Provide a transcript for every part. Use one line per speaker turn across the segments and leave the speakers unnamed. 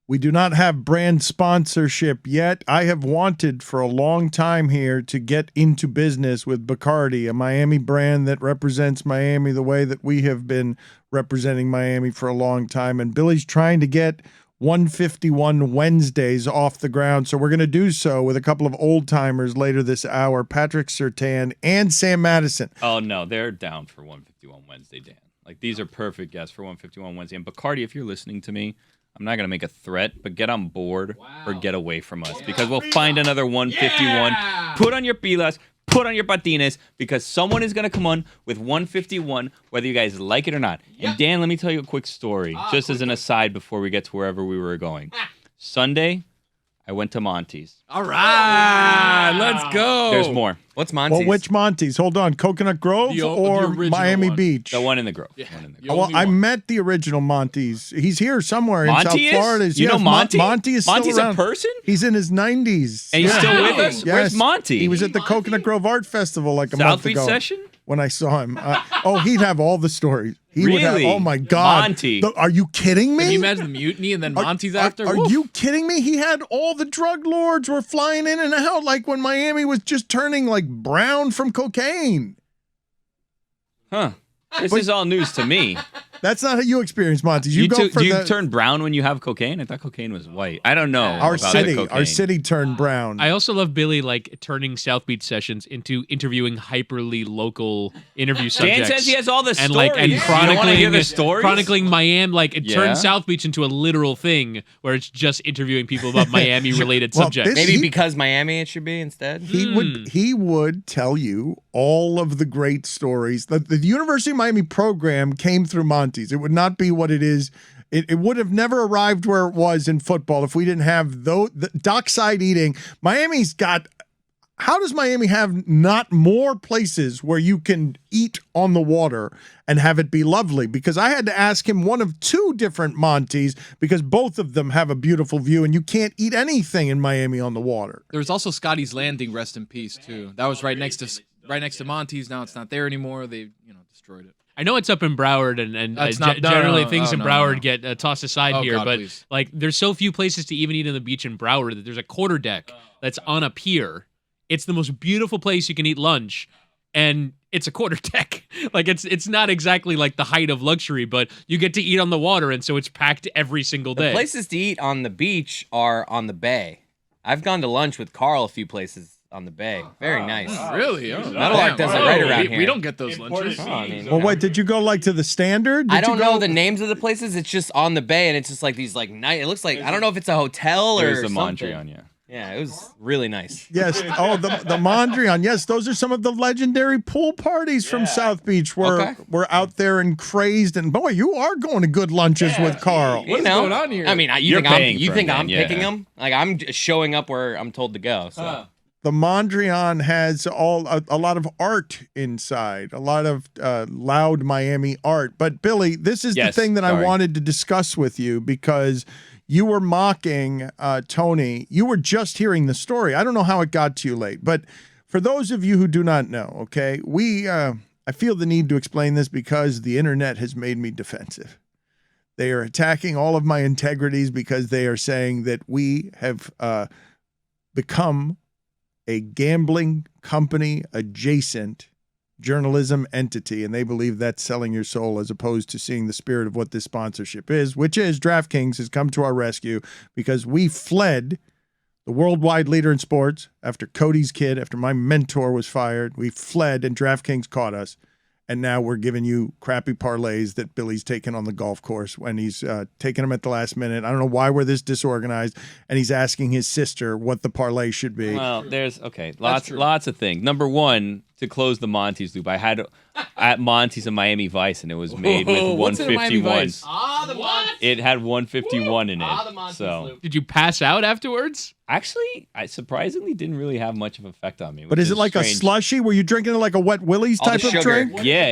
We do not have brand sponsorship yet. I have wanted for a long time here to get into business with Bacardi, a Miami brand that represents Miami the way that we have been representing Miami for a long time. And Billy's trying to get 151 Wednesdays off the ground. So we're going to do so with a couple of old timers later this hour, Patrick Surtain and Sam Madison.
Oh, no, they're down for 151 Wednesday, Dan. Like, these are perfect guests for 151 Wednesday. And Bacardi, if you're listening to me, I'm not going to make a threat, but get on board or get away from us because we'll find another 151. Yeah. Put on your pilas, put on your patines because someone is going to come on with 151, whether you guys like it or not. Yep. And Dan, let me tell you a quick story, just as an aside before we get to wherever we were going. Sunday, I went to Monty's.
All right, let's go.
There's more.
What's Monty's?
Well, which Monty's? Hold on, Coconut Grove or Miami
one.
Beach?
The one in the Grove.
Yeah.
Well, I met the original Monty's. He's here somewhere in South Florida.
You know Monty?
Monty is
Monty's
still around.
A person?
He's in his 90s.
And he's still with us?
Yes.
Where's Monty?
He was at the Coconut Grove Art Festival like a month
South Beach
ago.
session?
When I saw him. He'd have all the stories. He
really?
would have, oh, my God.
Monty.
Are you kidding me?
Can you imagine the mutiny and then Monty's after?
Are you kidding me? He had all the drug lords were flying in and out like when Miami was just turning like brown from cocaine.
Huh. This is all news to me.
That's not how you experience Monty's.
Do you turn brown when you have cocaine? I thought cocaine was white. I don't know.
Our city turned brown.
I also love Billy turning South Beach sessions into interviewing hyperly local interview subjects.
Dan says he has all the
and
stories.
and chronicling Miami. It
Yeah.
turns South Beach into a literal thing where it's just interviewing people about Miami related subjects.
Maybe because Miami it should be instead.
He would tell you all of the great stories. The University of Miami program came through Monty's. It would not be what it is. It would have never arrived where it was in football if we didn't have the dockside eating. Miami's got. How does Miami have not more places where you can eat on the water and have it be lovely? Because I had to ask him one of two different Monty's because both of them have a beautiful view and you can't eat anything in Miami on the water.
There was also Scotty's Landing, rest in peace, too. That was right next to Monty's. Now it's not there anymore. They destroyed it.
I know it's up in Broward, and generally things in Broward get tossed aside here,
God,
but
please.
There's so few places to even eat on the beach in Broward that there's a quarter deck that's on a pier. It's the most beautiful place you can eat lunch, and it's a quarter deck. It's not exactly like the height of luxury, but you get to eat on the water, and so it's packed every single day.
The places to eat on the beach are on the bay. I've gone to lunch with Carl a few places on the bay. Very nice.
Really?
Not a lot does it right around here.
We don't get those lunches.
Well, wait, did you go to the Standard?
I don't know the names of the places. It's just on the bay, and it's just like these night. It looks like I don't know if it's a hotel or
the
something.
Mondrian, yeah.
Yeah, it was really nice.
Yes. Oh, the Mondrian. Yes, those are some of the legendary pool parties from South Beach where we're out there and crazed. And boy, you are going to good lunches with Carl.
What's going on here?
I mean, you think I'm
yeah.
picking them? Like I'm just showing up where I'm told to go. So.
The Mondrian has a lot of art inside, a lot of loud Miami art. But Billy, this is the thing that I wanted to discuss with you because you were mocking Tony. You were just hearing the story. I don't know how it got to you late, but for those of you who do not know, okay, I feel the need to explain this because the internet has made me defensive. They are attacking all of my integrities because they are saying that we have become a gambling company adjacent journalism entity, and they believe that's selling your soul as opposed to seeing the spirit of what this sponsorship is, which is DraftKings has come to our rescue because we fled the worldwide leader in sports after Cody's kid, after my mentor was fired. We fled and DraftKings caught us. And now we're giving you crappy parlays that Billy's taken on the golf course when he's taking them at the last minute. I don't know why we're this disorganized. And he's asking his sister what the parlay should be.
Well, there's lots of things. Number one, to close the Monty's loop, I had at Monty's in Miami Vice, and it was made with 151.
The what?
It had 151 in it.
The Monty's loop.
Did you pass out afterwards?
Actually, I surprisingly didn't really have much of an effect on me.
But is it like
strange.
a slushy? Were you drinking it like a Wet Willie's type of drink?
Yeah.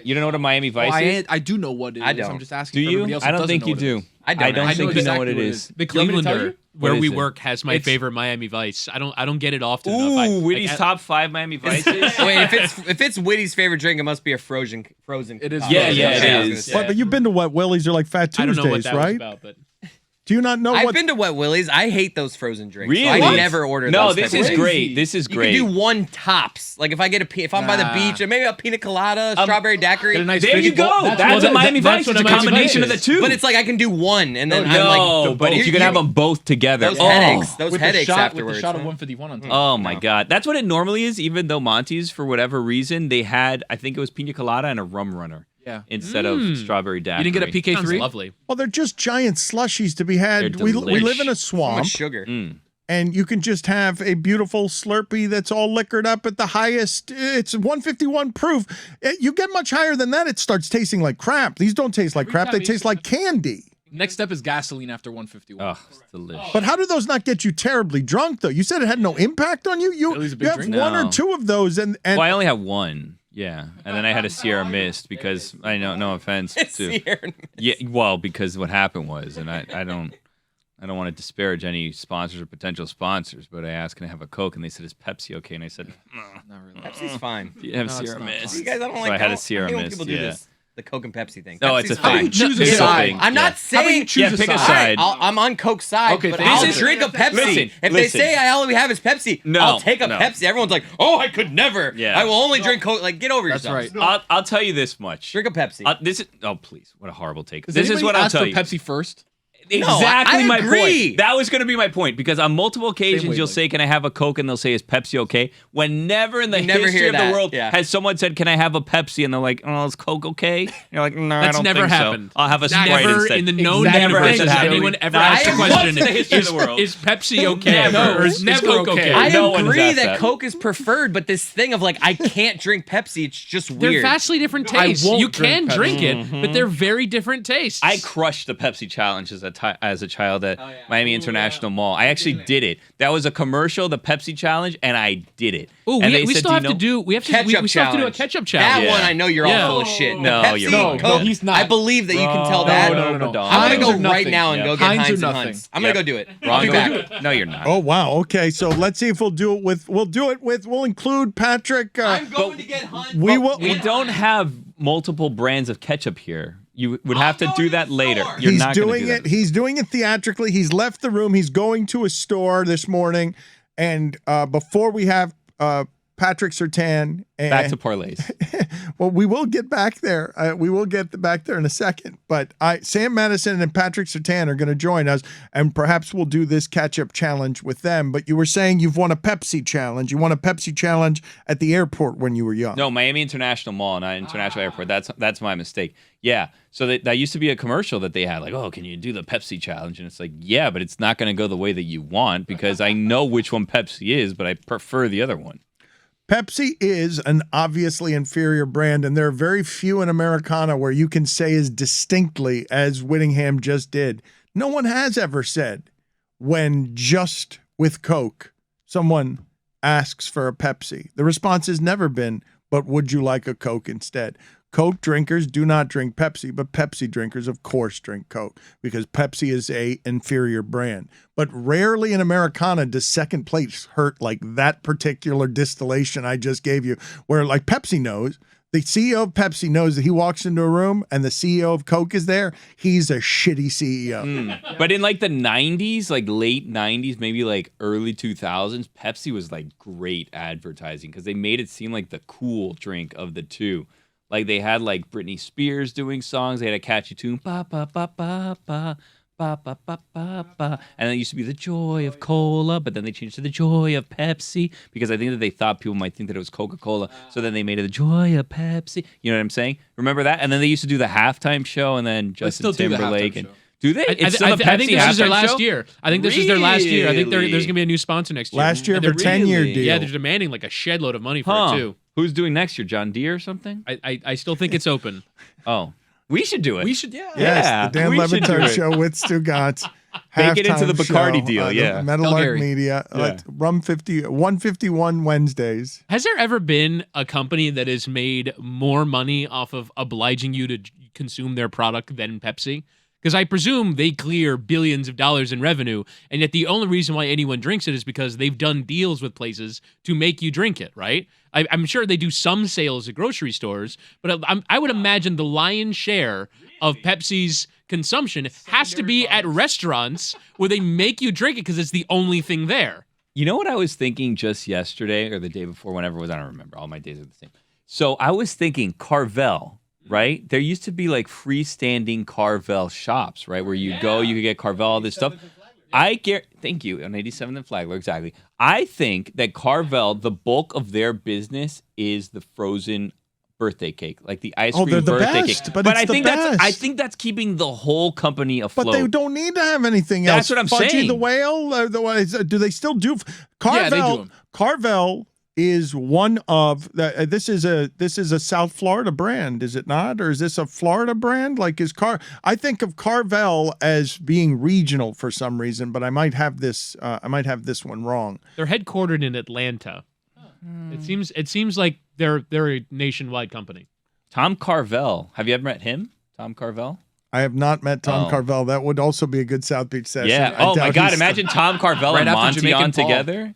You don't know what a Miami Vice is?
I do know what it is.
I don't.
I'm just asking
Do
for
you?
everybody else
I
who
don't
doesn't
think
know
you
what it
do.
is.
I don't
think
know
you know
exactly
what it
what it
is.
is.
The
You want me to tell
Clevelander,
you?
where
What
we
is it?
work, has my favorite Miami Vice. I don't get it often
Ooh,
enough.
Whitty's top 5 Miami Vices.
Wait, if it's Whitty's favorite drink, it must be a frozen.
It is.
Yeah,
frozen.
it
I was
is.
gonna say.
But you've been to Wet Willie's or like Fat
I don't know what
Tuesdays,
that was
right?
about, but
Do you not know
I've
what?
been to Wet Willie's. I hate those frozen drinks.
Really?
So I
What?
never order
No,
those.
this
type
is
of
great. This is great.
You can do one tops. Like if I'm by the beach, and maybe a pina colada, strawberry daiquiri.
Get a nice
There you
fizzy bowl.
go. That's a Miami
that's
Vice.
what
It's a
a Miami
combination
Vice
of the
is.
two.
But it's like I can do one, and then
no,
I'm like,
but if you can have them both together,
those headaches, those
With the
headaches
shot,
afterwards.
With the shot of
man.
151 on top.
Oh my God, that's what it normally is. Even though Monty's, for whatever reason, they had, I think it was pina colada and a rum runner.
Yeah.
Instead of strawberry daiquiri.
You didn't get a
Sounds
PK3?
lovely.
Well, they're just giant slushies to be had.
They're
We live in a
So
swamp,
much sugar.
and you can just have a beautiful Slurpee that's all liquored up at the highest. It's 151 proof. You get much higher than that, it starts tasting like crap. These don't taste like crap. They taste like candy.
Next step is gasoline after 151.
Oh, it's delicious.
But how do those not get you terribly drunk, though? You said it had no impact on you. You
Billy's a big
have
drinker.
one or
No.
two of those, and
Well, I only have one. Yeah, and then I had a Sierra Mist because I know, no offense to yeah, well, because what happened was, and I don't want to disparage any sponsors or potential sponsors, but I asked, can I have a Coke, and they said, is Pepsi okay? And I said,
Not really.
Pepsi's fine.
do you have
No, it's
Sierra
not
Mist?
fine.
You guys, I don't
So
like.
I had a
I
Sierra
hate when
Mist.
people do
Yeah.
this. The Coke and Pepsi thing.
No,
Pepsi's
it's a
fine.
thing.
choose a
It's
side?
thing.
I'm not
How
saying.
about you choose
Yeah,
a
pick a
side?
side.
I'm on Coke's side,
Okay,
but
thank
I'll
you.
drink a Pepsi.
Listen,
if they
listen.
say all we have is Pepsi,
No,
I'll take a
no.
Pepsi. Everyone's like, oh, I could never.
Yeah.
I will only drink Coke. Like, get over
That's
yourself.
right.
I'll tell you this much.
Drink a Pepsi.
This is please, what a horrible take.
Does
This is
anybody
what I'll
ask
tell
for
you.
Pepsi first?
Exactly
I
my
agree.
point. That was going to be my point because on multiple occasions
way,
you'll
Blake.
say, "Can I have a Coke?" and they'll say, "Is Pepsi okay?" When never in the
You never
history
hear
of the
that,
world
yeah.
has someone said, "Can I have a Pepsi?" and they're like, "Oh, is Coke okay?" And you're like, "No, I
That's
don't
never
think
happened.
so. I'll have a Sprite
Never
instead."
in the known
Never
universe
has it
has
happened.
anyone ever
Not
asked the
once
question,
in the history of the world.
is Pepsi okay?
Never.
Or is
Never
Coke
okay.
okay?
I
No one has
agree
asked
that
that.
Coke is preferred, but this thing of like I can't drink Pepsi, it's just
They're
weird.
vastly different
I
tastes.
won't
You can
drink
drink it, but they're very different tastes.
I crushed the Pepsi challenge as a child at Miami International Mall. I actually did it. That was a commercial, the Pepsi challenge, and I did it.
Oh,
And they
we
said,
still
"Do you
have to
know-"
do. We have to.
Ketchup
We still have to do a
challenge.
ketchup
That
challenge.
Yeah.
one, I know you're
Yeah.
all full of shit.
No,
the Pepsi,
you're
No,
wrong.
no, he's not.
I believe that you can tell
Wrong.
that.
No.
I'm gonna
Heinz
go
or
right
nothing.
now and
Yep.
go get
Heinz or
Heinz and
nothing.
Hunt's. I'm gonna go do it. I'll
Wrong.
be
Go
back.
do it. No, you're not.
oh wow, okay. So let's see if we'll do it with. We'll include Patrick.
I'm going to get Hunt's.
we will.
We don't have multiple brands of ketchup here. You would have to
I'll go
do
to
that
the
later.
store.
You're
He's
not gonna
doing
do
it.
that.
He's doing it theatrically. He's left the room. He's going to a store this morning, and before we have Patrick Surtain and
Back to parlays.
well, we will get back there. We will get back there in a second. But Sam Madison and Patrick Surtain are going to join us, and perhaps we'll do this catch-up challenge with them. But you were saying you've won a Pepsi challenge. You won a Pepsi challenge at the airport when you were young.
No, Miami International Mall, not International Airport. That's my mistake. Yeah. So that used to be a commercial that they had, like, oh, can you do the Pepsi challenge? And it's like, yeah, but it's not going to go the way that you want because I know which one Pepsi is, but I prefer the other one.
Pepsi is an obviously inferior brand, and there are very few in Americana where you can say as distinctly as Whittingham just did. No one has ever said when just with Coke, someone asks for a Pepsi. The response has never been, but would you like a Coke instead? Coke drinkers do not drink Pepsi, but Pepsi drinkers, of course, drink Coke because Pepsi is a inferior brand. But rarely in Americana does second place hurt like that particular distillation I just gave you, where like Pepsi knows, the CEO of Pepsi knows that he walks into a room and the CEO of Coke is there, he's a shitty CEO.
But in like the 90s, like late 90s, maybe like early 2000s, Pepsi was like great advertising because they made it seem like the cool drink of the two. Like they had like Britney Spears doing songs. They had a catchy tune, ba ba ba ba ba ba ba ba ba ba, and it used to be the joy of cola, but then they changed to the joy of Pepsi because I think that they thought people might think that it was Coca-Cola. So then they made it the joy of Pepsi. You know what I'm saying? Remember that? And then they used to do the halftime show, and then Justin
still do the
Timberlake
halftime
and.
show.
Do they?
I
It's still the
think
Pepsi
this is their
halftime
last
show?
year. I think this is their last year. I think there's
Really?
going to be a new sponsor next year.
Last year
And
for
they're
10-year
really-
deal.
Yeah, they're demanding like a shed load of money for
Huh.
it too.
Who's doing next year? John Deere or something?
I still think it's open.
Oh, we should do it.
We should, yeah.
Yes,
Yeah,
the Dan
we
Le
should do
Batard
it.
Show with Stugotz.
Make it into the
Halftime
Bacardi
show,
deal,
the
yeah.
Meadowlark
Gary.
Media.
Yeah.
Rum 151 Wednesdays.
Has there ever been a company that has made more money off of obliging you to consume their product than Pepsi? Because I presume they clear billions of dollars in revenue, and yet the only reason why anyone drinks it is because they've done deals with places to make you drink it, right? I'm sure they do some sales at grocery stores, but I would imagine the lion's share of Pepsi's consumption has to be at restaurants where they make you drink it because it's the only thing there.
You know what I was thinking just yesterday or the day before, whenever it was, I don't remember. All my days are the same. So I was thinking Carvel, right? There used to be like freestanding Carvel shops, right? Where you go, you could get Carvel, all this stuff. Thank you, on 87th and Flagler, exactly. I think that Carvel, the bulk of their business is the frozen birthday cake, like the ice cream
they're the
birthday
best,
cake.
but
I think that's keeping the whole company afloat.
But they don't need to have anything else.
That's what I'm
Fudgy
saying.
the Whale, do they still do Carvel?
Yeah, they do 'em.
Carvel is one of this is a South Florida brand, is it not? Or is this a Florida brand? I think of Carvel as being regional for some reason, but I might have this one wrong.
They're headquartered in Atlanta. It seems like they're a nationwide company.
Tom Carvel. Have you ever met him? Tom Carvel?
I have not met Tom Carvel. That would also be a good South Beach session.
Yeah. Oh my God! Imagine Tom Carvel and Monty
Jamaican
on
Paul.
together.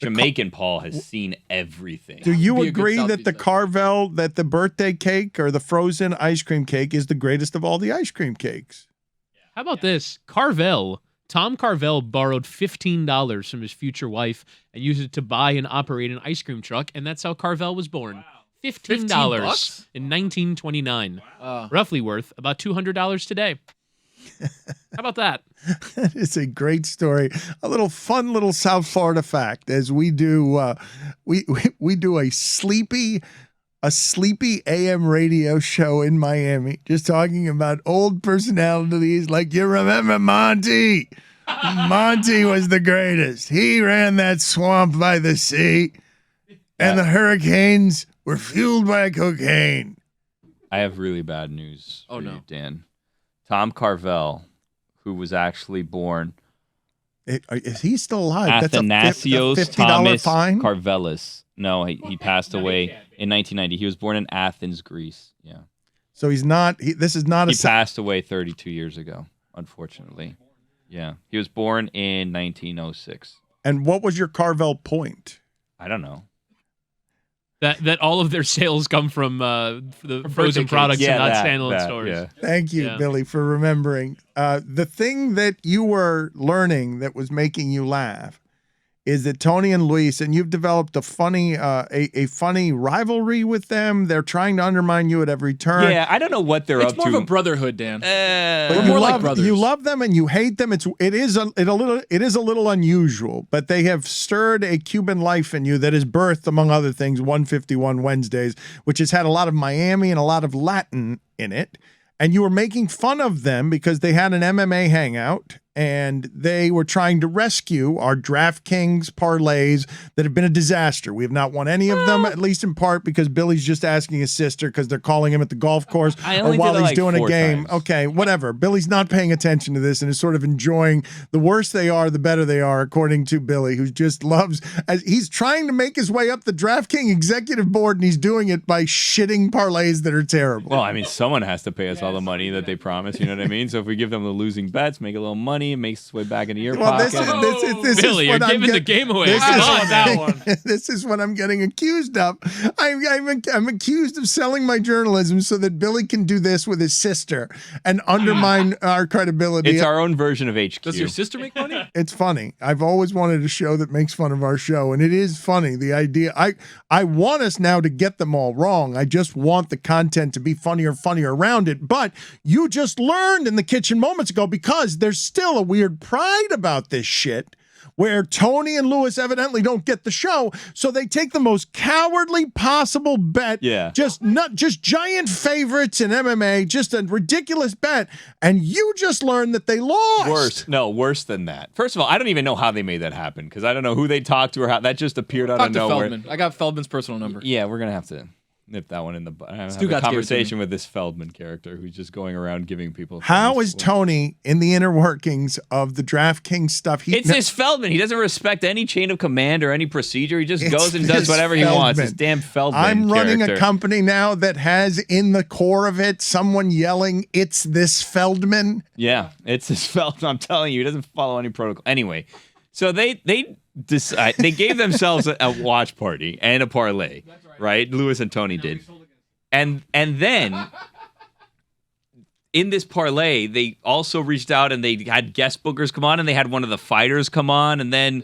Jamaican Paul has seen everything.
Do you
Be a good
agree
South
that
Beach
the
session.
Carvel, that the birthday cake or the frozen ice cream cake is the greatest of all the ice cream cakes?
How about this? Carvel. Tom Carvel borrowed $15 from his future wife and used it to buy and operate an ice cream truck, and that's how Carvel was born. $15
$15?
in 1929. Roughly worth about $200 today. How about that?
That is a great story. A fun little South Florida fact as we do we do a sleepy AM radio show in Miami, just talking about old personalities like, you remember Monty? Monty was the greatest. He ran that swamp by the sea, and the hurricanes were fueled by cocaine.
I have really bad news for
Oh,
you,
no.
Dan. Tom Carvel, who was actually born
Is he still alive?
Athanasios
That's a $50
Thomas
fine?
Carvelis. No, he passed away in 1990. He was born in Athens, Greece. Yeah.
So he's not. This is not
He passed away 32 years ago, unfortunately. Yeah. He was born in 1906.
And what was your Carvel point?
I don't know.
That all of their sales come from the frozen
birthday
products
cakes.
and not
Yeah,
standalone
that,
stores.
yeah.
Thank you,
Yeah.
Billy, for remembering. The thing that you were learning that was making you laugh is that Tony and Luis, and you've developed a funny rivalry with them. They're trying to undermine you at every turn.
Yeah, I don't know what they're
It's
up
more
to.
of a brotherhood, Dan.
But
We're
you
more
love,
like brothers.
You love them and you hate them. It is a little unusual, but they have stirred a Cuban life in you that has birthed, among other things, 151 Wednesdays, which has had a lot of Miami and a lot of Latin in it. And you were making fun of them because they had an MMA hangout and they were trying to rescue our DraftKings parlays that have been a disaster. We have not won any of them, at least in part because Billy's just asking his sister because they're calling him at the golf course
I
or
only
while
did it
he's
like
doing a
4
game.
times.
Okay, whatever. Billy's not paying attention to this and is sort of enjoying the worse they are, the better they are, according to Billy, who just loves, as he's trying to make his way up the DraftKings executive board, and he's doing it by shitting parlays that are terrible.
Well, I mean, someone has to pay us all the money that they promise. You know what I mean? So if we give them the losing bets, make a little money, it makes its way back into your
Well,
pocket.
this
Billy,
is
you're
what I'm
giving the game away.
This
Come
is,
on, that one.
this is what I'm getting accused of. I'm accused of selling my journalism so that Billy can do this with his sister and undermine our credibility.
It's our own version of HQ.
Does your sister make money?
It's funny. I've always wanted a show that makes fun of our show, and it is funny. The idea. I want us now to get them all wrong. I just want the content to be funnier around it. But you just learned in the kitchen moments ago, because there's still a weird pride about this shit, where Tony and Lewis evidently don't get the show, so they take the most cowardly possible bet.
Yeah.
Just giant favorites in MMA, just a ridiculous bet, and you just learned that they lost.
Worse than that. First of all, I don't even know how they made that happen because I don't know who they talked to or how that just appeared out
Talk
of
to
nowhere.
Feldman. I got Feldman's personal number.
Yeah, we're gonna have to nip that one in the butt. I have
Stugotz
a
gave it to
conversation with this Feldman character who's just going around giving people.
How
things.
is Tony in the inner workings of the DraftKings stuff?
It's his Feldman. He doesn't respect any chain of command or any procedure. He just
It's
goes and does
his
whatever he wants.
Feldman.
This damn Feldman.
I'm running
character.
a company now that has in the core of it someone yelling, "It's this Feldman."
Yeah, it's his Feldman. I'm telling you, he doesn't follow any protocol. Anyway, so they decide they gave themselves a watch party and a parlay, right? Lewis and Tony did. And then in this parlay, they also reached out and they had guest bookers come on, and they had one of the fighters come on, and then,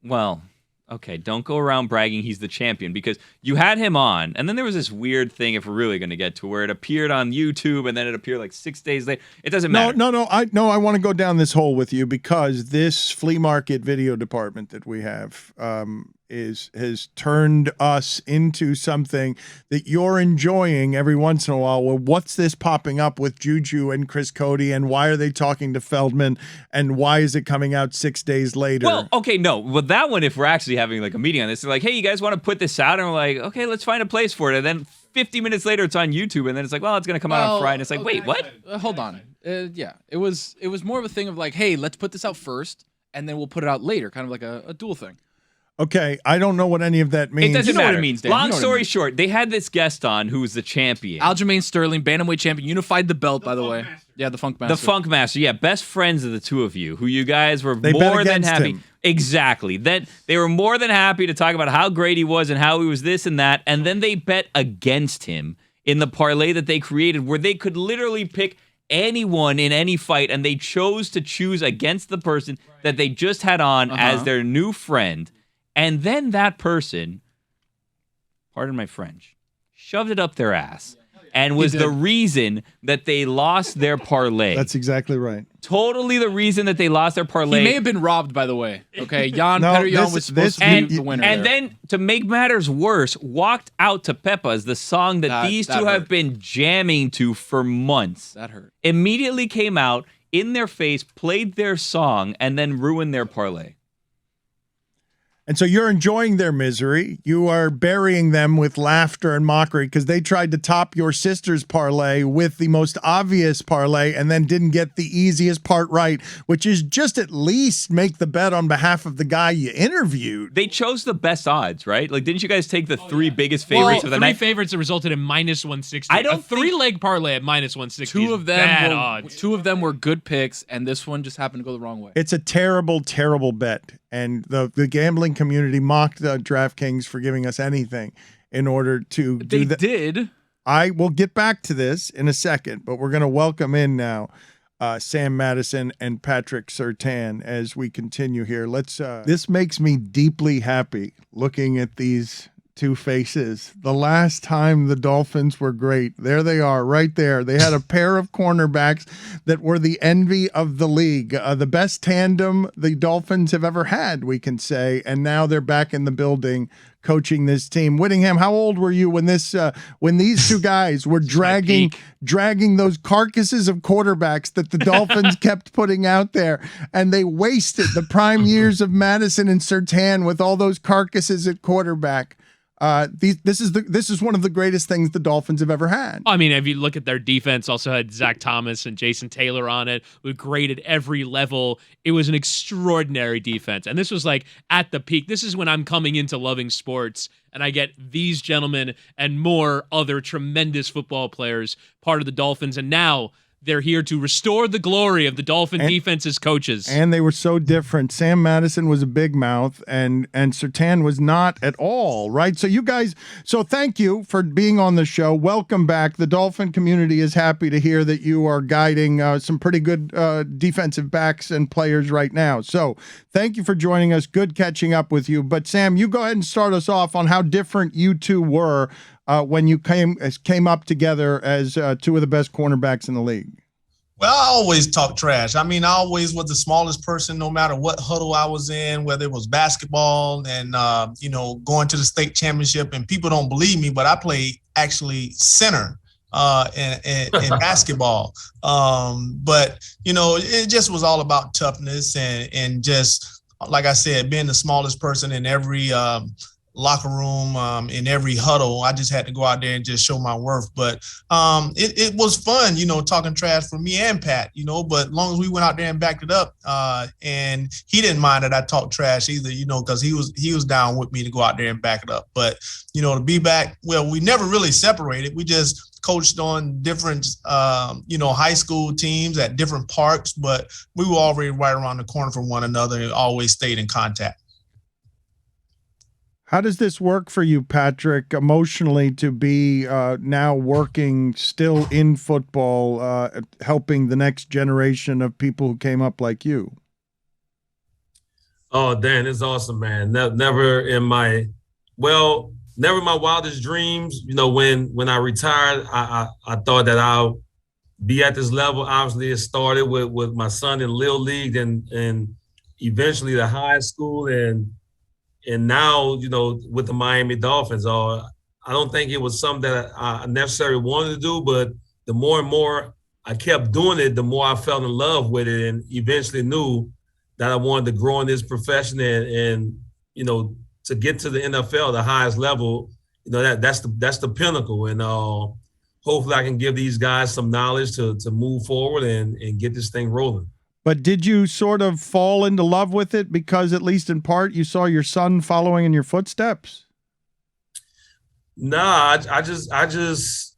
well, okay, don't go around bragging he's the champion, because you had him on, and then there was this weird thing, if we're really going to get to where it appeared on YouTube, and then it appeared like 6 days later. It doesn't matter.
No. I want to go down this hole with you, because this flea market video department that we have has turned us into something that you're enjoying every once in a while. Well, what's this popping up with Juju and Chris Cody, and why are they talking to Feldman, and why is it coming out 6 days later?
Well, okay, no. Well, that one, if we're actually having like a meeting on this, they're like, hey, you guys want to put this out? And we're like, okay, let's find a place for it. And then 50 minutes later, it's on YouTube, and then it's like, well, it's going to come out on Friday. And it's like, wait, what?
Hold on. Yeah, it was more of a thing of like, hey, let's put this out first, and then we'll put it out later, kind of like a dual thing.
Okay, I don't know what any of that means.
It doesn't matter.
What it means, Dan.
Long story short, they had this guest on who was the champion.
Aljamain Sterling, bantamweight champion, unified the belt, by the way. Yeah, the Funk Master.
The Funk Master, yeah, best friends of the two of you, who you guys were more than happy. Exactly. Then they were more than happy to talk about how great he was and how he was this and that, and then they bet against him in the parlay that they created, where they could literally pick anyone in any fight, and they chose to choose against the person that they just had on as their new friend. And then that person, pardon my French, shoved it up their ass and was the reason that they lost their parlay.
That's exactly right.
Totally the reason that they lost their parlay.
He may have been robbed, by the way. Okay, Jan Petterjan was supposed to be the winner.
And then, to make matters worse, walked out to Peppa's, the song that these two have been jamming to for months.
That hurt.
Immediately came out in their face, played their song, and then ruined their parlay.
And so you're enjoying their misery. You are burying them with laughter and mockery, because they tried to top your sister's parlay with the most obvious parlay and then didn't get the easiest part right, which is just at least make the bet on behalf of the guy you interviewed.
They chose the best odds, right? Like, didn't you guys take the three biggest favorites of the night?
Three favorites that resulted in minus 160.
I don't
a three-leg parlay at minus 160.
Two of them were good picks, and this one just happened to go the wrong way.
It's a terrible, terrible bet. And the gambling community mocked DraftKings for giving us anything in order to do that.
They did.
I will get back to this in a second, but we're going to welcome in now Sam Madison and Patrick Surtain as we continue here. This makes me deeply happy looking at these two faces. The last time the Dolphins were great, there they are right there. They had a pair of cornerbacks that were the envy of the league, the best tandem the Dolphins have ever had, we can say, and now they're back in the building coaching this team. Whittingham, how old were you when these two guys were dragging those carcasses of quarterbacks that the Dolphins kept putting out there, and they wasted the prime years of Madison and Surtain with all those carcasses at quarterback? This is one of the greatest things the Dolphins have ever had.
I mean, if you look at their defense, also had Zach Thomas and Jason Taylor on it, who great at every level. It was an extraordinary defense. And this was like at the peak. This is when I'm coming into loving sports, and I get these gentlemen and more other tremendous football players part of the Dolphins. And now they're here to restore the glory of the Dolphin defense's coaches.
And they were so different. Sam Madison was a big mouth, and Surtain was not at all, right? So you guys, thank you for being on the show. Welcome back. The Dolphin community is happy to hear that you are guiding some pretty good defensive backs and players right now. So thank you for joining us. Good catching up with you. But Sam, you go ahead and start us off on how different you two were when you came up together as two of the best cornerbacks in the league.
Well, I always talk trash. I mean, I always was the smallest person, no matter what huddle I was in, whether it was basketball and, going to the state championship. And people don't believe me, but I played actually center in basketball. But, it just was all about toughness and just, like I said, being the smallest person in every locker room, in every huddle. I just had to go out there and just show my worth. But it was fun, talking trash for me and Pat, but as long as we went out there and backed it up, and he didn't mind that I talked trash either, because he was down with me to go out there and back it up. But, to be back, well, we never really separated. We just coached on different, high school teams at different parks, but we were already right around the corner from one another and always stayed in contact.
How does this work for you, Patrick, emotionally, to be now working still in football, helping the next generation of people who came up like you?
Oh, Dan, it's awesome, man. Never in my wildest dreams, when I retired, I thought that I'll be at this level. Obviously, it started with my son in Little League and eventually the high school and now, with the Miami Dolphins. I don't think it was something that I necessarily wanted to do, but the more and more I kept doing it, the more I fell in love with it and eventually knew that I wanted to grow in this profession and to get to the NFL, the highest level, that's the pinnacle. And hopefully I can give these guys some knowledge to move forward and get this thing rolling.
But did you sort of fall into love with it because, at least in part, you saw your son following in your footsteps?
Nah, I just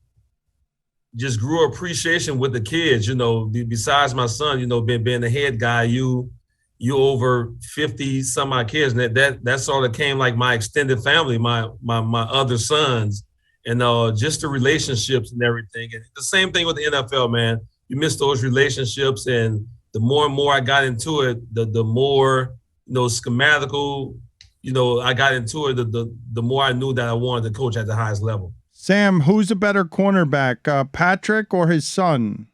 grew appreciation with the kids. Besides my son, being the head guy, you over 50 some odd kids, and that sort of came like my extended family, my other sons, and just the relationships and everything. And the same thing with the NFL, man. You miss those relationships, and the more and more I got into it, the more schematical, I got into it. The more I knew that I wanted to coach at the highest level.
Sam, who's a better cornerback, Patrick or his son?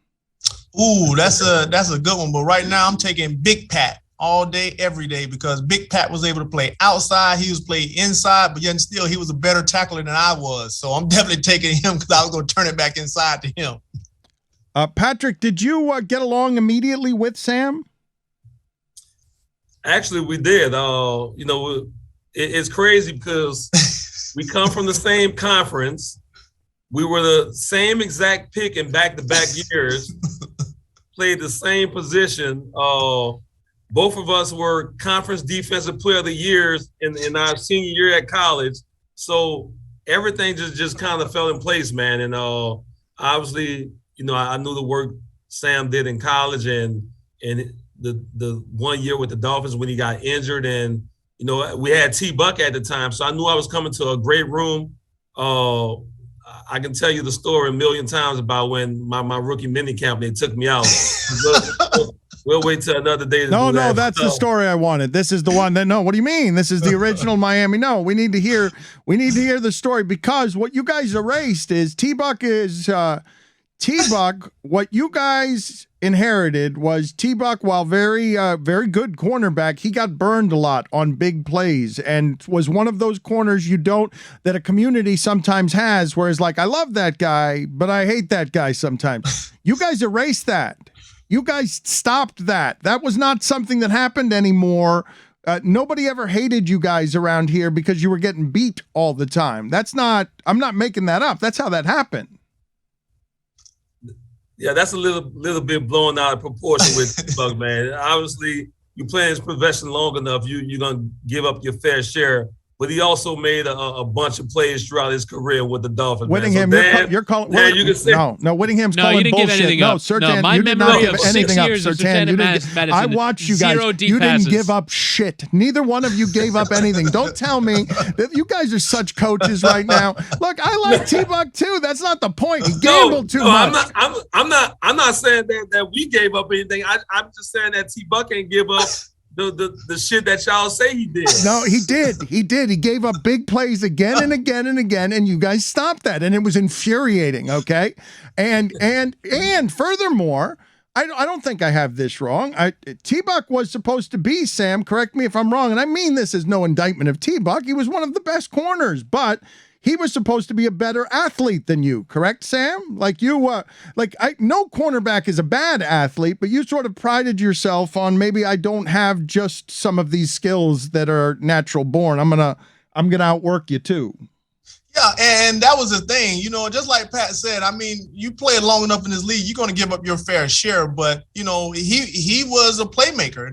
Ooh, that's a good one. But right now I'm taking Big Pat all day, every day, because Big Pat was able to play outside. He was playing inside, but yet still he was a better tackler than I was. So I'm definitely taking him because I was going to turn it back inside to him.
Patrick, did you get along immediately with Sam?
Actually, we did. It's crazy because we come from the same conference. We were the same exact pick in back-to-back years, played the same position. Both of us were conference defensive player of the years in our senior year at college. So everything just kind of fell in place, man. And obviously, I knew the work Sam did in college and the 1 year with the Dolphins when he got injured. And, we had T-Buck at the time. So I knew I was coming to a great room. I can tell you the story a million times about when my rookie mini camp, they took me out. We'll wait till another day.
No, that's the story I wanted. This is the one that, no, what do you mean? This is the original Miami. No, we need to hear the story, because what you guys erased is T-Buck is T-Buck. What you guys inherited was T-Buck, while very good cornerback, he got burned a lot on big plays and was one of those corners that a community sometimes has, whereas like, I love that guy, but I hate that guy sometimes. You guys erased that. You guys stopped that. That was not something that happened anymore. Nobody ever hated you guys around here because you were getting beat all the time. I'm not making that up. That's how that happened.
Yeah, that's a little bit blown out of proportion with Buck, man. Obviously, you play in this profession long enough, you're gonna give up your fair share. But he also made a bunch of plays throughout his career with the Dolphins.
Whittingham,
so
you're calling.
Dan, you can say
no. Whittingham's
no,
calling
you didn't
bullshit.
Give anything
no,
up.
Surtain,
my
you did not
memory
give
of
anything
6
up.
years of
Surtain,
Surtain Madison.
I watched you guys. You didn't give up shit. Neither one of you gave up anything. Don't tell me that you guys are such coaches right now. Look, I like T-Buck too. That's not the point. He gambled too much.
I'm not saying that we gave up anything. I'm just saying that T-Buck ain't give up the shit that y'all say he did.
No, he did. He gave up big plays again and again and again, and you guys stopped that, and it was infuriating, okay? And furthermore, I don't think I have this wrong. T-Buck was supposed to be, Sam, correct me if I'm wrong, and I mean this is no indictment of T-Buck. He was one of the best corners, but he was supposed to be a better athlete than you, correct, Sam? Like you, no cornerback is a bad athlete, but you sort of prided yourself on maybe I don't have just some of these skills that are natural born. I'm gonna outwork you too.
Yeah, and that was the thing, just like Pat said. I mean, you play long enough in this league, you're going to give up your fair share. But he was a playmaker.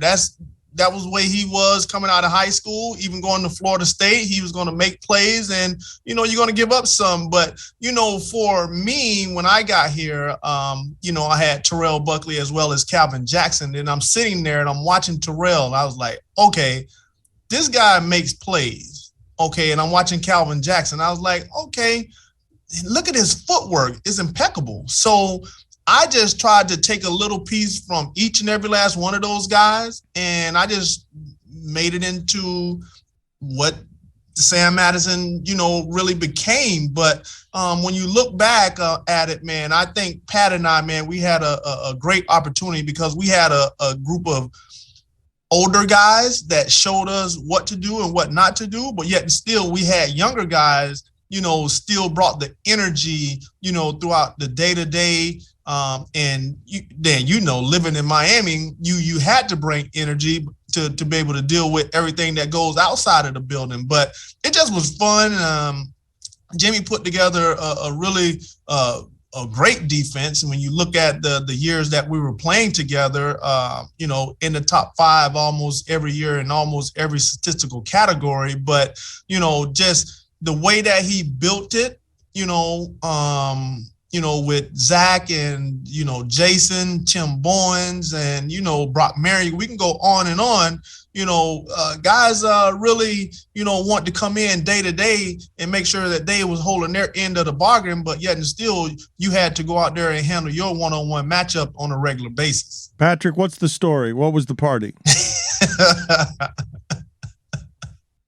That was the way he was coming out of high school, even going to Florida State. He was going to make plays and, you're going to give up some. But, for me, when I got here, I had Terrell Buckley as well as Calvin Jackson. And I'm sitting there and I'm watching Terrell. And I was like, okay, this guy makes plays. okay, and I'm watching Calvin Jackson. I was like, okay, look at his footwork. It's impeccable. So I just tried to take a little piece from each and every last one of those guys, and I just made it into what Sam Madison, really became. But when you look back at it, man, I think Pat and I, man, we had a great opportunity because we had a group of older guys that showed us what to do and what not to do, but yet still we had younger guys, still brought the energy, throughout the day-to-day. And living in Miami, you had to bring energy to be able to deal with everything that goes outside of the building. But it just was fun. Jimmy put together a really a great defense. And when you look at the years that we were playing together, in the top 5 almost every year in almost every statistical category. But, just the way that he built it, with Zach and, Jason, Tim Bowens and, Brock Mary, we can go on and on. Guys really, want to come in day to day and make sure that they was holding their end of the bargain, but yet and still you had to go out there and handle your one-on-one matchup on a regular basis.
Patrick, what's the story? What was the party?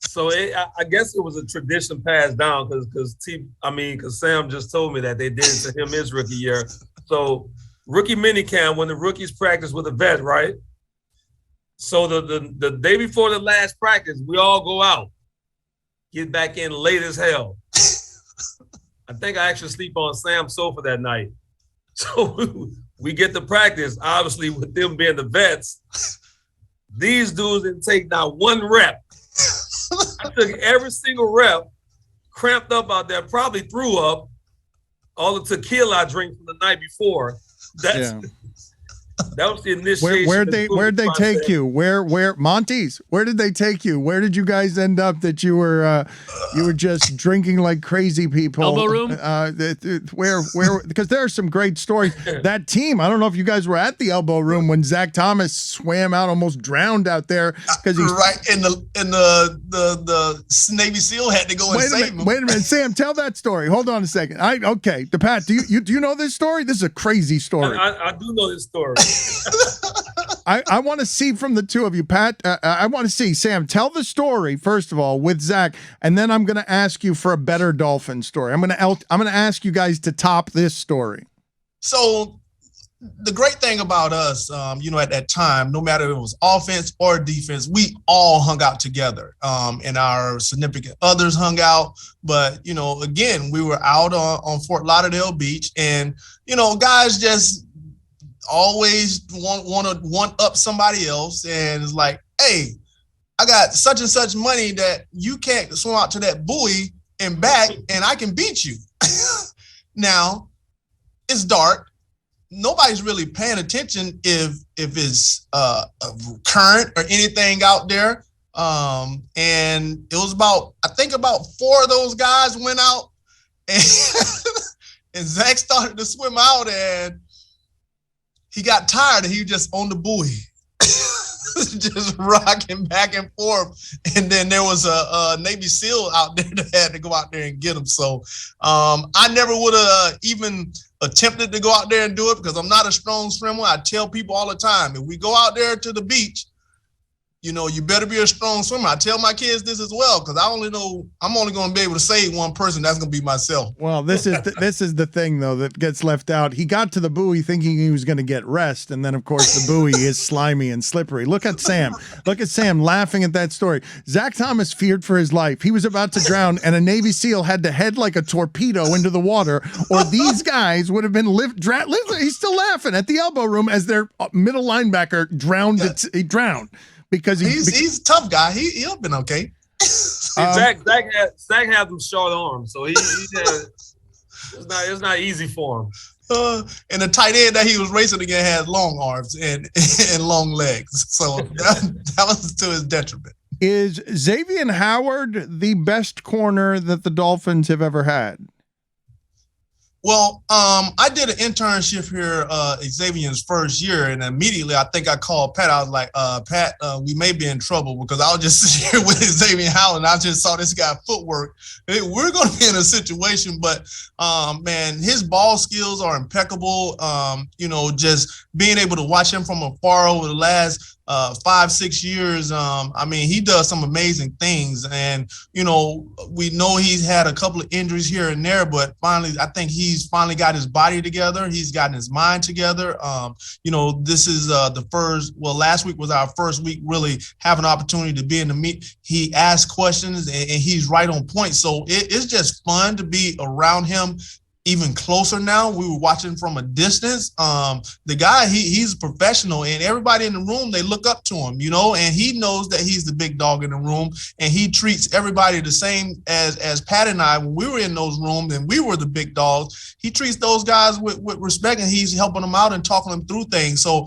So I guess it was a tradition passed down because Sam just told me that they did it to him his rookie year. So rookie minicamp, when the rookies practice with a vet, right? So the day before the last practice, we all go out, get back in late as hell. I think I actually sleep on Sam's sofa that night. So we get to practice, obviously with them being the vets. These dudes didn't take not one rep. I took every single rep, cramped up out there, probably threw up all the tequila I drank from the night before. That was the initiation.
Where'd they take you? Where Monty's? Where did they take you? Where did you guys end up that you were just drinking like crazy people?
Elbow room?
Where because there are some great stories. That team, I don't know if you guys were at the elbow room when Zach Thomas swam out, almost drowned out there because he's
right in the Navy SEAL had to go and save him.
Wait a minute, Sam, tell that story. Hold on a second. Pat, do you know this story? This is a crazy story.
I do know this story.
I want to see from the two of you, Pat. I want to see, Sam, tell the story first of all with Zach, and then I'm going to ask you for a better Dolphin story. I'm going to ask you guys to top this story.
So the great thing about us, at that time, no matter if it was offense or defense, we all hung out together, and our significant others hung out. But, again, we were out on Fort Lauderdale Beach, and, guys just always want to one up somebody else, and it's like, hey, I got such and such money that you can't swim out to that buoy and back, and I can beat you. Now, it's dark. Nobody's really paying attention if it's a current or anything out there. And it was about 4 of those guys went out, and, and Zach started to swim out, and he got tired and he was just on the buoy, just rocking back and forth. And then there was a Navy SEAL out there that had to go out there and get him. So I never would have even attempted to go out there and do it because I'm not a strong swimmer. I tell people all the time, if we go out there to the beach, you better be a strong swimmer. I tell my kids this as well because I'm only going to be able to save one person. That's going to be myself.
Well, this is the thing though that gets left out. He got to the buoy thinking he was going to get rest, and then of course the buoy is slimy and slippery. Look at Sam. Look at Sam laughing at that story. Zach Thomas feared for his life. He was about to drown, and a Navy SEAL had to head like a torpedo into the water, or these guys would have been He's still laughing at the elbow room as their middle linebacker drowned. He drowned. Because
he's a tough guy. He'll been okay.
Zach had them short arms, so it's not easy for him.
And the tight end that he was racing against had long arms and long legs, so that was to his detriment.
Is Xavier Howard the best corner that the Dolphins have ever had?
Well, I did an internship here, Xavier's first year, and immediately I think I called Pat. I was like, Pat, we may be in trouble because I was just sitting here with Xavier Howland. And I just saw this guy footwork. We're going to be in a situation, but man, his ball skills are impeccable. Just being able to watch him from afar over the last 5-6 years. I mean, he does some amazing things, and we know he's had a couple of injuries here and there, but finally, I think he's finally got his body together. He's gotten his mind together. This is the first. Well, last week was our first week really having an opportunity to be in the meet. He asks questions, and he's right on point. So it's just fun to be around him. Even closer now. We were watching from a distance. The guy, he's a professional, and everybody in the room, they look up to him, and he knows that he's the big dog in the room, and he treats everybody the same as Pat and I, when we were in those rooms and we were the big dogs. He treats those guys with respect, and he's helping them out and talking them through things. So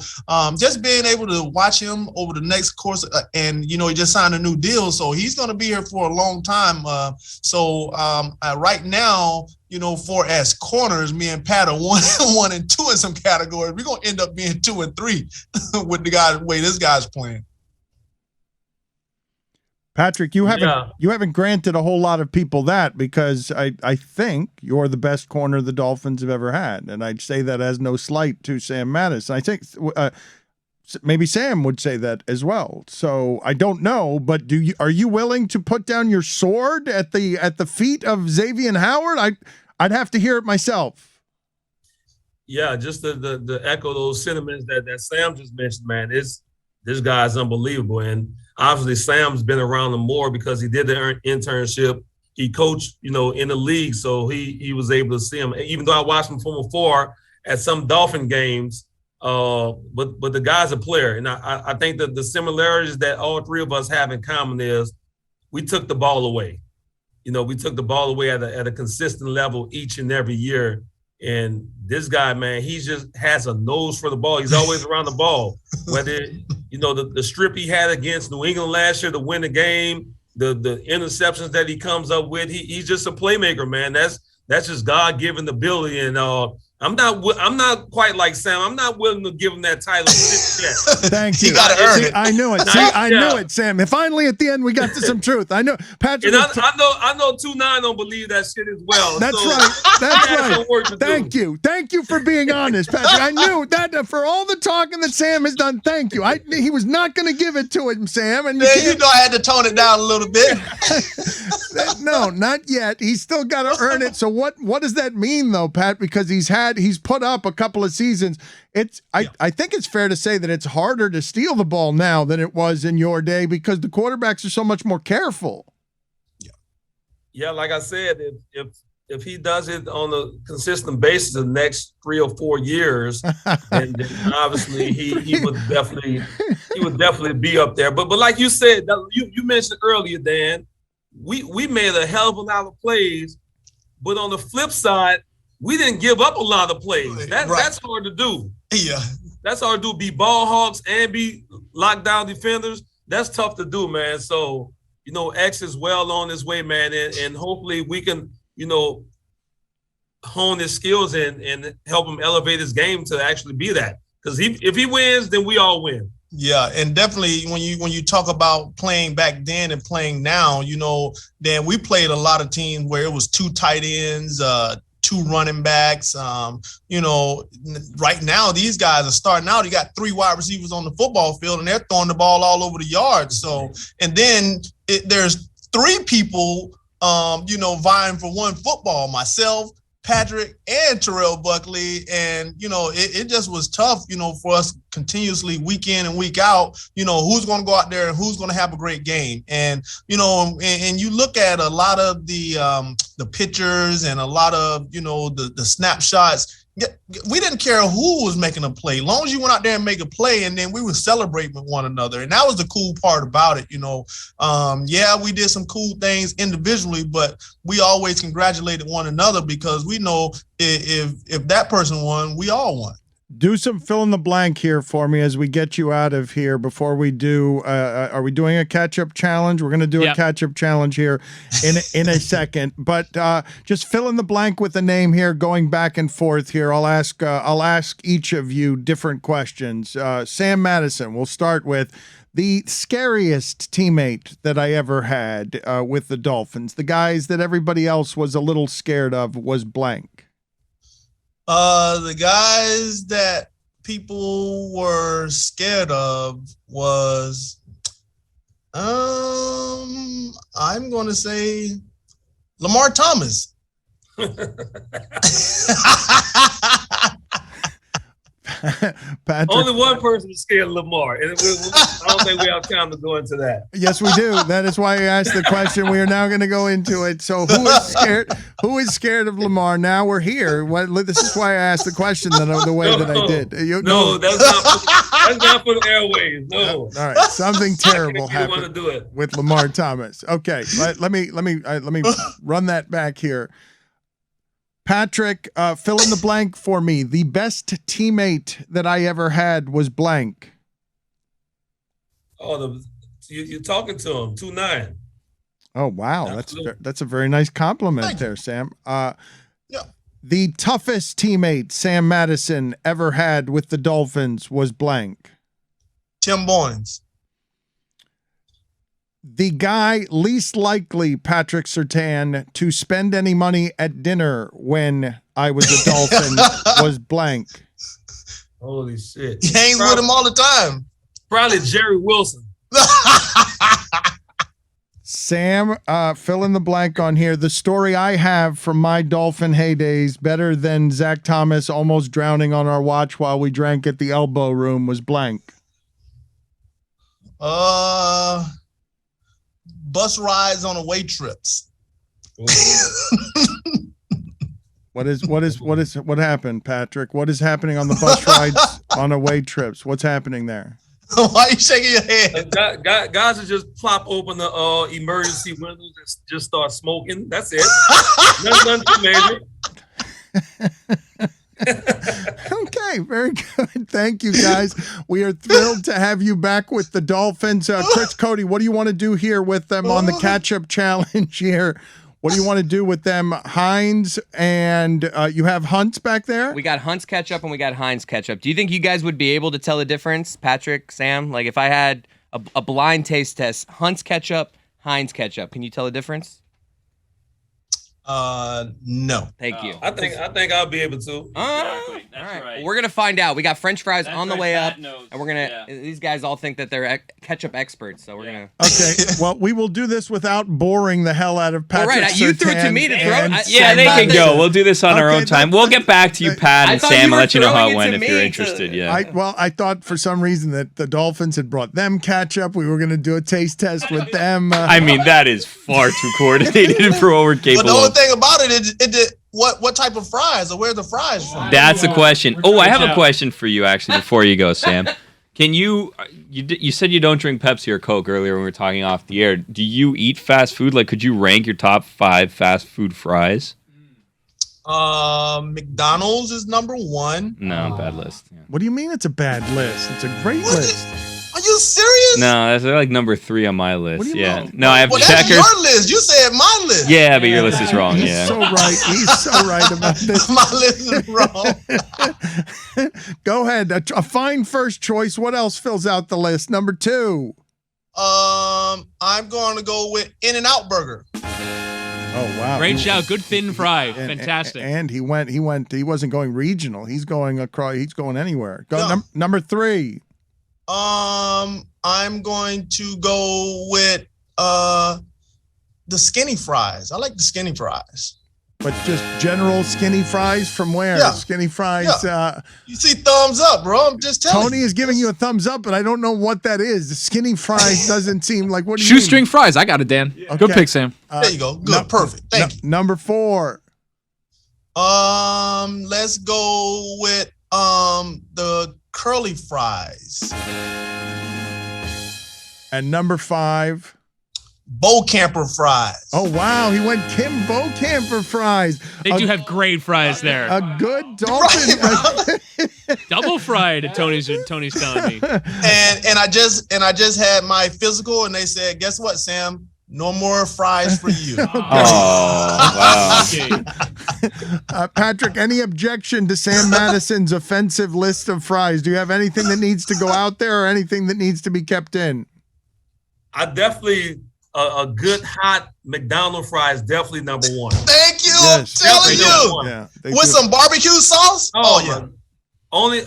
just being able to watch him over the next course, and he just signed a new deal, so he's going to be here for a long time. Right now, for as corners, me and Pat are 1 and 2 in some categories. We're gonna end up being 2 and 3 with the way this guy's playing.
Patrick, you haven't granted a whole lot of people that, because I think you're the best corner the Dolphins have ever had, and I'd say that as no slight to Sam Madison. I think maybe Sam would say that as well. So I don't know, but are you willing to put down your sword at the feet of Xavier Howard? I'd have to hear it myself.
Yeah, just the echo those sentiments that Sam just mentioned, man. This guy's unbelievable. And obviously Sam's been around him more because he did the internship. He coached, in the league, so he was able to see him. Even though I watched him from afar at some Dolphin games, but the guy's a player. And I think that the similarities that all three of us have in common is we took the ball away. We took the ball away at a consistent level each and every year. And this guy, man, he just has a nose for the ball. He's always around the ball. Whether, the strip he had against New England last year to win the game, the interceptions that he comes up with, he's just a playmaker, man. That's just God-given ability. And I'm not quite like Sam. I'm not willing to give him that title yet.
Thank you.
You got to earn it.
I knew it. I knew it, Sam. And finally, at the end, we got to some truth. I know, Patrick.
And I know 2-9 don't believe that shit as well.
That's
so
right. That's right.
Thank
you. Thank you for being honest, Patrick. I knew that for all the talking that Sam has done. Thank you. He was not going to give it to him, Sam. And
I had to tone it down a little bit.
No, not yet. He's still got to earn it. So what does that mean, though, Pat? Because he's put up a couple of seasons. I think it's fair to say that it's harder to steal the ball now than it was in your day because the quarterbacks are so much more careful.
Yeah, like I said, if he does it on a consistent basis the next 3 or 4 years, then obviously he would definitely be up there. But like you said, you mentioned earlier, Dan, we made a hell of a lot of plays, but on the flip side, we didn't give up a lot of plays. That's hard to do.
Yeah.
That's hard to do. Be ball hawks and be lockdown defenders. That's tough to do, man. So, X is well on his way, man. And hopefully we can, hone his skills and help him elevate his game to actually be that. Because if he wins, then we all win.
Yeah, and definitely when you talk about playing back then and playing now, Dan, we played a lot of teams where it was 2 tight ends, 2 running backs. Right now these guys are starting out. You got 3 wide receivers on the football field, and they're throwing the ball all over the yard. So, and then there's 3 people, vying for one football. Myself, Patrick, and Terrell Buckley, and it just was tough, for us continuously week in and week out. Who's going to go out there and who's going to have a great game, and and you look at a lot of the pictures and a lot of the snapshots. We didn't care who was making a play, as long as you went out there and make a play, and then we would celebrate with one another, and that was the cool part about it. We did some cool things individually, but we always congratulated one another because we know if that person won, we all won.
Do some fill in the blank here for me as we get you out of here before we do. Are we doing a ketchup challenge? We're going to do a ketchup challenge here in a second, but just fill in the blank with a name here, going back and forth here. I'll ask each of you different questions. Sam Madison, we'll start with the scariest teammate that I ever had with the Dolphins. The guys that everybody else was a little scared of was blank.
The guys that people were scared of was, I'm going to say Lamar Thomas.
Patrick.
Only one person is scared of Lamar. I don't think we have time to go into that.
Yes, we do. That is why I asked the question. We are now going to go into it. So who is scared? Who is scared of Lamar? Now we're here. This is why I asked the question the way that I did.
That's not for the airways. No.
All right. Something terrible happened with Lamar Thomas. Okay. Let me run that back here. Patrick, fill in the blank for me. The best teammate that I ever had was blank.
Oh, you're talking to him, 2'9".
Oh, wow. That's a very nice compliment there, Sam. The toughest teammate Sam Madison ever had with the Dolphins was blank.
Tim Boynes.
The guy least likely, Patrick Surtain, to spend any money at dinner when I was a Dolphin was blank.
Holy shit.
He hangs with him all the time.
Probably Jerry Wilson.
Sam, fill in the blank on here. The story I have from my Dolphin heydays, better than Zach Thomas almost drowning on our watch while we drank at the Elbow Room, was blank.
Bus rides on away trips.
What happened, Patrick? What is happening on the bus rides on away trips? What's happening there?
Why are you shaking your head?
Guys will just plop open the emergency windows and just start smoking. That's it. Nothing too major.
Okay, very good. Thank you, guys. We are thrilled to have you back with the Dolphins. Chris Cody, what do you want to do here with them on the catch-up challenge here? What do you want to do with them? Heinz and you have Hunt's back there?
We got Hunt's ketchup and we got Heinz ketchup. Do you think you guys would be able to tell the difference, Patrick, Sam? Like if I had a blind taste test, Hunt's ketchup, Heinz ketchup, can you tell the difference?
No.
Thank you.
I think I'll be able to.
Exactly. That's
all right.
right.
Well, we're gonna find out. We got French fries on the way up,
knows.
and we're gonna. These guys all think that they're ketchup experts, so we're gonna.
Okay. Well, we will do this without boring the hell out of Patrick.
All right, you threw it to me to throw.
Yeah, they can go. We'll do this on our own time. We'll get back to you, Pat and Sam, and let you know how it went if you're interested. Yeah.
I thought for some reason that the Dolphins had brought them ketchup. We were going to do a taste test with them.
I mean, that is far too coordinated for what we're capable of.
But the only thing about it is what type of fries or where the fries from?
That's the question. Oh, I have a question for you actually before you go, Sam. Can you said you don't drink Pepsi or Coke earlier when we were talking off the air. Do you eat fast food? Like, could you rank your top 5 fast food fries?
McDonald's is number 1.
No, bad list. Yeah.
What do you mean it's a bad list? It's a great list.
Are you serious?
No, that's like number 3 on my list.
What do you
Yeah.
know?
No, I have
Well,
Checkers.
that's your list. You said my list.
Yeah, but your list is wrong.
He's
Yeah.
so right. He's so right about this.
My list is wrong.
Go ahead. A fine first choice. What else fills out the list? Number 2.
I'm going to go with In-N-Out Burger.
Oh wow!
Great shout. Good thin fry. Fantastic.
And he went. He wasn't going regional. He's going across. He's going anywhere. Go number 3.
I'm going to go with the skinny fries. I like the skinny fries.
But just general skinny fries from where?
Yeah.
Skinny fries.
Yeah. You see thumbs up, bro. I'm just telling
Tony
you.
is giving you a thumbs up, but I don't know what that is. The skinny fries doesn't seem like what do you
Shoestring fries. I got it, Dan.
Okay.
Good pick, Sam.
There you go. Good. Perfect. Thank you.
Number 4.
Let's go with the curly fries.
And number 5.
Bocamper fries.
Oh, wow. He went Kim Bocamper fries.
They do have great fries there.
A good Dolphin.
Double fried, Tony's telling me.
And I just had my physical, and they said, guess what, Sam? No more fries for you.
Oh, wow.
Patrick, any objection to Sam Madison's offensive list of fries? Do you have anything that needs to go out there or anything that needs to be kept in?
I definitely, a good hot McDonald's fries, definitely number one.
Thank you.
Yes.
I'm telling you.
Yeah,
With some barbecue sauce? Oh yeah.
Only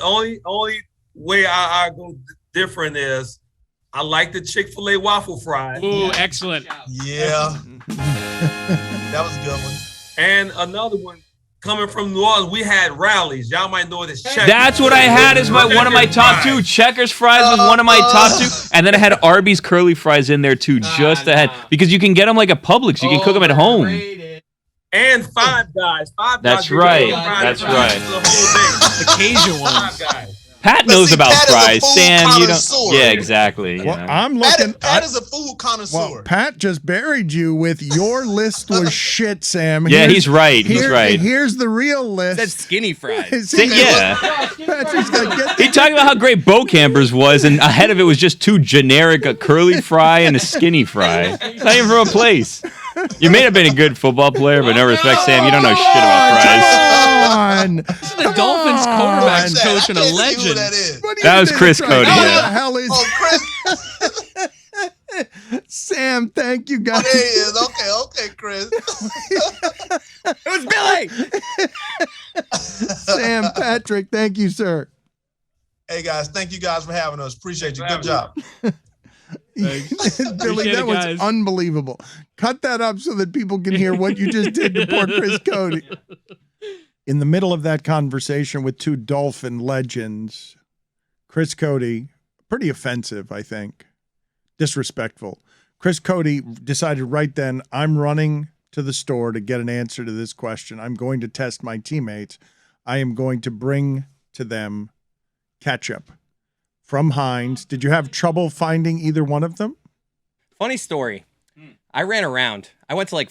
way I go different is I like the Chick-fil-A waffle fries.
Ooh, excellent.
Yeah. That was a good one.
And another one, coming from New Orleans, we had rallies. Y'all might know this. Checkers.
That's what I had as one of my top two. Checkers fries was one of my top two. And then I had Arby's curly fries in there too, just ahead. Because you can get them like at Publix. You can cook them at home.
And Five Guys.
That's right. That's right.
The Cajun ones.
Five Guys.
Pat knows about fries. Sam, you don't.
connoisseur.
Yeah, exactly.
Well,
Yeah.
I'm looking.
Pat is a food connoisseur.
Well, Pat just buried you with your list was shit, Sam.
Yeah, he's right. He's right.
Here's the real list.
That's skinny fries.
Yeah.
Patrick's gonna get
He talked about how great Bocampers was, and ahead of it was just two generic, a curly fry and a skinny fry. It's not even from a place. You may have been a good football player, but no respect, Sam. You don't know shit about fries.
on.
This is the Dolphins quarterbacks coach and a legend.
That was Chris Cody.
What
Yeah.
the hell is
Chris.
Sam, thank you guys.
Oh, there he is. Okay, Chris.
It was Billy.
Sam, Patrick, thank you, sir.
Hey guys, thank you guys for having us. Appreciate you. Good job.
Billy,
Appreciate
that
it,
was
guys.
unbelievable. Cut that up so that people can hear what you just did to poor Chris Cody. In the middle of that conversation with two Dolphin legends, Chris Cody, pretty offensive, I think, disrespectful. Chris Cody decided right then, I'm running to the store to get an answer to this question. I'm going to test my teammates. I am going to bring to them ketchup from Heinz. Did you have trouble finding either one of them?
Funny story. I ran around. I went to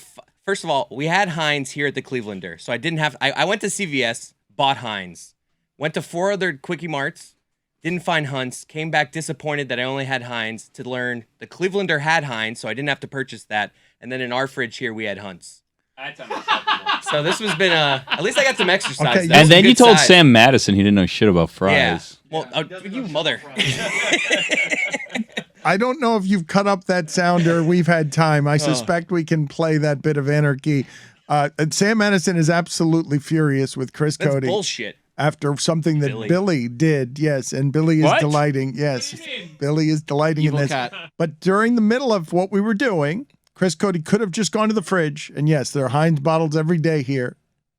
first of all, we had Heinz here at the Clevelander. So I didn't have, I went to CVS, bought Heinz, went to 4 other Quickie Marts, didn't find Heinz, came back disappointed that I only had Heinz to learn the Clevelander had Heinz, so I didn't have to purchase that. And then in our fridge here, we had Heinz.
That's unacceptable.
So this has been at least I got some exercise.
Okay,
That was
And
a
then you
good
told
size.
Sam Madison he didn't know shit about fries.
Yeah. Well, you mother.
I don't know if you've cut up that sounder. We've had time. I suspect we can play that bit of anarchy. And Sam Madison is absolutely furious with Chris
That's
Cody
bullshit.
after something that Billy did. Yes, and Billy is
What?
delighting. Yes, Billy is delighting
Evil
in this.
cat.
But during the middle of what we were doing, Chris Cody could have just gone to the fridge. And yes, there are Heinz bottles every day here.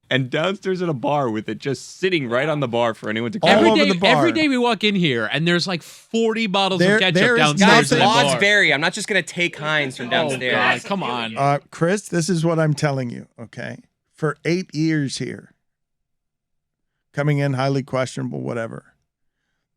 And downstairs at a bar with it just sitting right on the bar for anyone to
All
grab.
over the bar.
Every day we walk in here, and there's like 40 bottles
There
of ketchup
is
downstairs in the
Laws
bar.
vary. I'm not just gonna take Heinz from
Oh,
downstairs.
God, come on.
Chris, this is what I'm telling you, okay? For 8 years here, coming in highly questionable, whatever,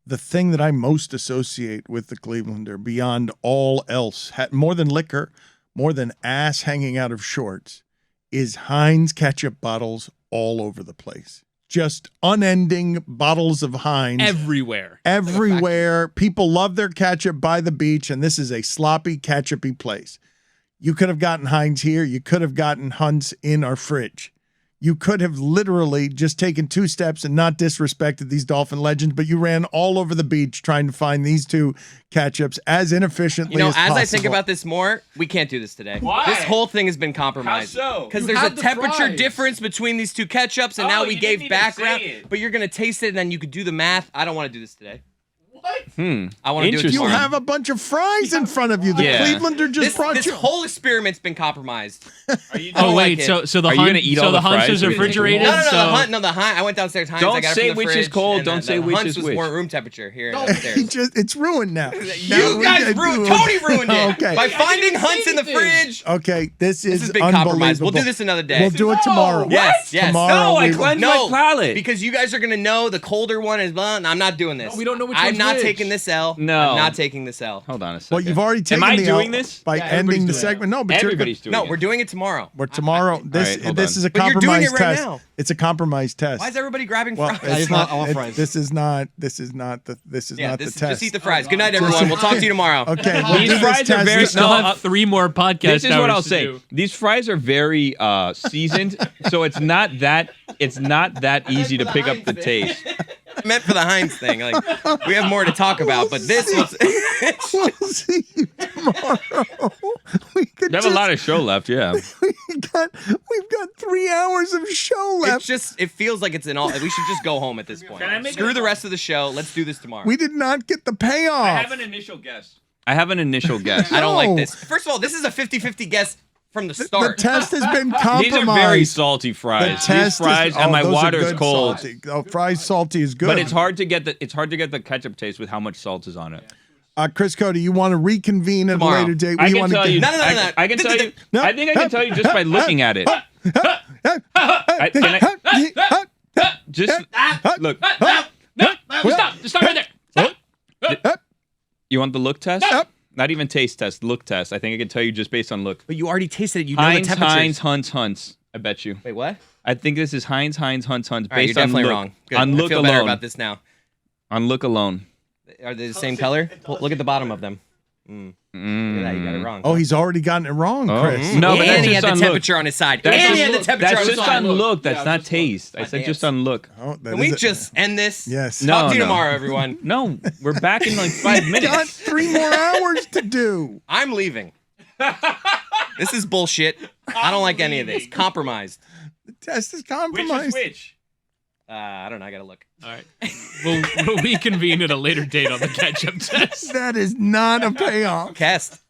the thing that I most associate with the Clevelander beyond all else, more than liquor, more than ass hanging out of shorts, is Heinz ketchup bottles all over the place. Just unending bottles of Heinz.
Everywhere.
Everywhere. People love their ketchup by the beach, and this is a sloppy, ketchupy place. You could have gotten Heinz here. You could have gotten Heinz in our fridge. You could have literally just taken 2 steps and not disrespected these Dolphin legends, but you ran all over the beach trying to find these 2 ketchups as inefficiently as possible.
As I think about this more, we can't do this today.
Why?
This whole thing has been compromised.
How so?
Because
You
there's a
had the
temperature
fries.
difference between these 2 ketchups, and
Oh,
now we
you
gave
didn't even
background.
say it.
But you're gonna taste it, and then you could do the math. I don't want to do this today.
I
want to do it
You
tomorrow.
have a bunch of fries in front of you. The
Yeah.
Clevelander just brought
This
you.
whole experiment's been compromised.
Oh,
like
wait.
it.
So the
Are you gonna eat all the
Heinz
fries
is
or are you gonna
refrigerated?
drink
No, the Heinz. I went downstairs. Heinz.
Don't
I got it
say
from the
which is
fridge,
cold,
and
don't
the
say which
Heinz
is
was
which.
more room temperature here downstairs.
It's ruined now.
You guys ruined. Tony ruined it
Okay.
by finding Heinz in the fridge.
Okay, this is
has been compromised. We'll
unbelievable.
do this another day.
We'll do it tomorrow.
Yes.
Tomorrow
No, I
we will.
cleansed
No,
my palate.
because you guys are gonna know the colder one is blah, and I'm not doing this.
we don't know which
I'm
one's
not not taking this L.
No.
I'm not taking this L.
Hold on a second.
Well, you've already taken
Am I
the
doing
L
this?
by ending the segment. No, but
Everybody's doing it.
No, we're doing it tomorrow.
We're tomorrow. This is a
But you're doing
compromise
it right
test.
now.
It's a compromise test.
Why is everybody grabbing
Well,
fries?
it's not.
I want fries.
This is not the test.
Just eat the fries. Good night, everyone. We'll talk to you tomorrow.
Okay.
These fries are very.
Still have 3 more podcasts.
This is what I'll
to
say.
do.
These fries are very seasoned, so it's not that easy to pick up the taste.
Meant for the Heinz thing. Like we have more to talk about, but this was.
We'll see you tomorrow. We
have a lot of show left. Yeah.
We've got 3 hours of show left.
It feels like it's in all. We should just go home at this point. Screw the rest of the show. Let's do this tomorrow.
We did not get the payoff.
I have an initial guess. I don't
like this. First of all, this is a 50-50 guess from the start.
The test has been compromised.
These are very salty fries. These fries and my water's cold.
Salty. Oh, fries salty is good.
But it's hard to get the ketchup taste with how much salt is on it.
Chris Cody, you want to reconvene at
Tomorrow.
a later date?
I can tell you.
No.
I can tell you. I think I can tell you just by looking at it. Just look.
Just stop right there.
You want the look test? Not even taste test. Look test. I think I can tell you just based on look.
But you already tasted it. You know the
Heinz,
temperatures.
Hunts. I bet you.
Wait, what?
I think this is Heinz, Hunts based
All right, you're
on
definitely
look.
wrong. Good.
On
I
look
feel
alone.
better about this now.
On look alone.
Are they the same color? Look at the bottom of them. Look at that. You got it wrong.
Oh, he's already gotten it wrong, Chris.
No, but
and
that's
he
just
had
on
the
look.
temperature on his side.
That's
And he
just
had the temperature
That's
on his
just
side.
on look. That's not taste. I said just on look.
Oh, that
Can we
is it.
just end this?
Yes.
No.
Talk to you tomorrow, everyone.
No, we're back in like 5
We've got
minutes.
3 more hours to do.
I'm leaving. This is bullshit. I don't like any of this. Compromised.
The test is
Which
compromised.
is which?
I don't know. I gotta look.
All right. We'll reconvene at a later date on the catch-up test.
That is not a payoff.
Cast.